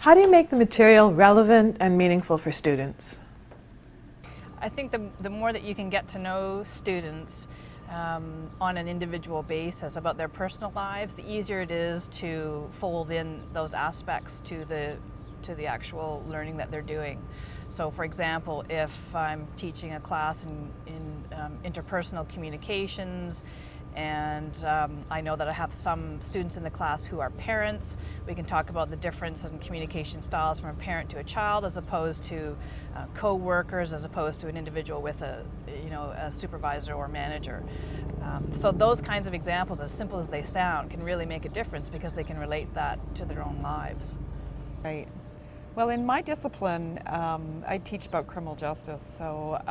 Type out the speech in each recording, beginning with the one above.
How do you make the material relevant and meaningful for students? I think the more that you can get to know students on an individual basis about their personal lives, the easier it is to fold in those aspects to the actual learning that they're doing. So for example, if I'm teaching a class in interpersonal communications, and I know that I have some students in the class who are parents, we can talk about the difference in communication styles from a parent to a child as opposed to co-workers, as opposed to an individual with a supervisor or manager. So those kinds of examples, as simple as they sound, can really make a difference because they can relate that to their own lives. Right. Well, in my discipline, I teach about criminal justice, so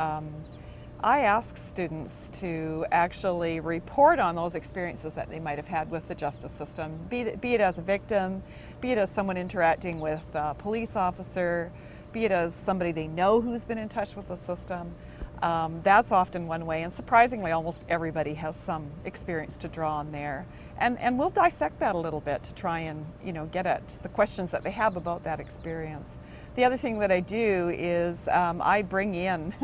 I ask students to actually report on those experiences that they might have had with the justice system, be it as a victim, be it as someone interacting with a police officer, be it as somebody they know who's been in touch with the system. That's often one way, and surprisingly almost everybody has some experience to draw on there. And we'll dissect that a little bit to try and get at the questions that they have about that experience. The other thing that I do is I bring in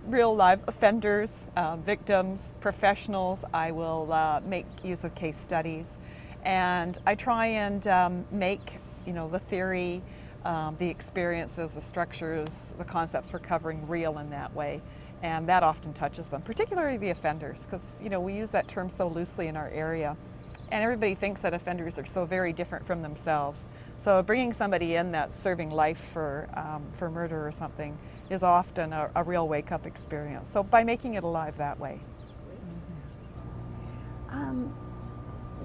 real live offenders, victims, professionals. I will make use of case studies, and I try and make the theory, the experiences, the structures, the concepts we're covering real in that way, and that often touches them, particularly the offenders, because we use that term so loosely in our area, and everybody thinks that offenders are so very different from themselves. So bringing somebody in that's serving life for murder or something is often a real wake-up experience. So by making it alive that way.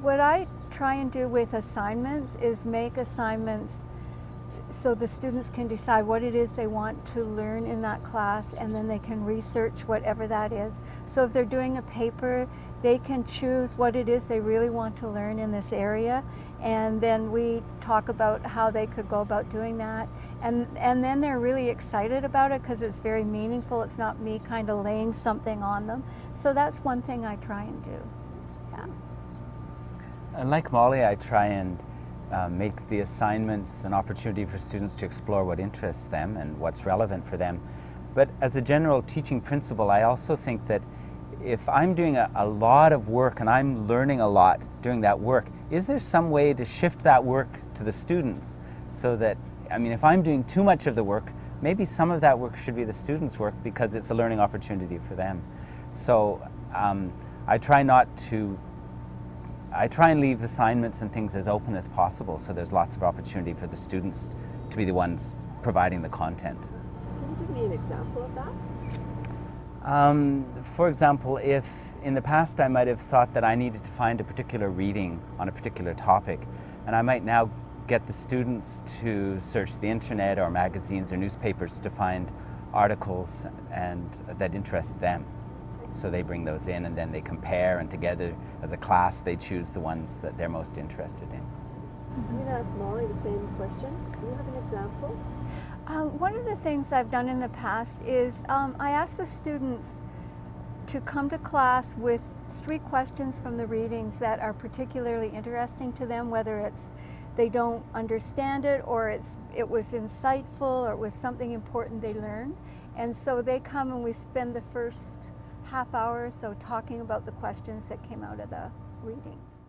What I try and do with assignments is make assignments so the students can decide what it is they want to learn in that class, and then they can research whatever that is. So if they're doing a paper, they can choose what it is they really want to learn in this area, and then we talk about how they could go about doing that. And then they're really excited about it because it's very meaningful. It's not me kind of laying something on them. So that's one thing I try and do. Yeah. And like Molly, I try and make the assignments an opportunity for students to explore what interests them and what's relevant for them. But as a general teaching principle, I also think that if I'm doing a lot of work and I'm learning a lot doing that work, is there some way to shift that work to the students so that, if I'm doing too much of the work, maybe some of that work should be the students' work because it's a learning opportunity for them. So I try and leave assignments and things as open as possible so there's lots of opportunity for the students to be the ones providing the content. Can you give me an example of that? For example, if in the past I might have thought that I needed to find a particular reading on a particular topic, and I might now get the students to search the internet or magazines or newspapers to find articles that interest them. So they bring those in and then they compare, and together as a class they choose the ones that they're most interested in. I'm going to ask Molly the same question. Do you have an example? One of the things I've done in the past is I ask the students to come to class with 3 questions from the readings that are particularly interesting to them, whether it's they don't understand it, or it was insightful, or it was something important they learned. And so they come and we spend the first half hour or so talking about the questions that came out of the readings.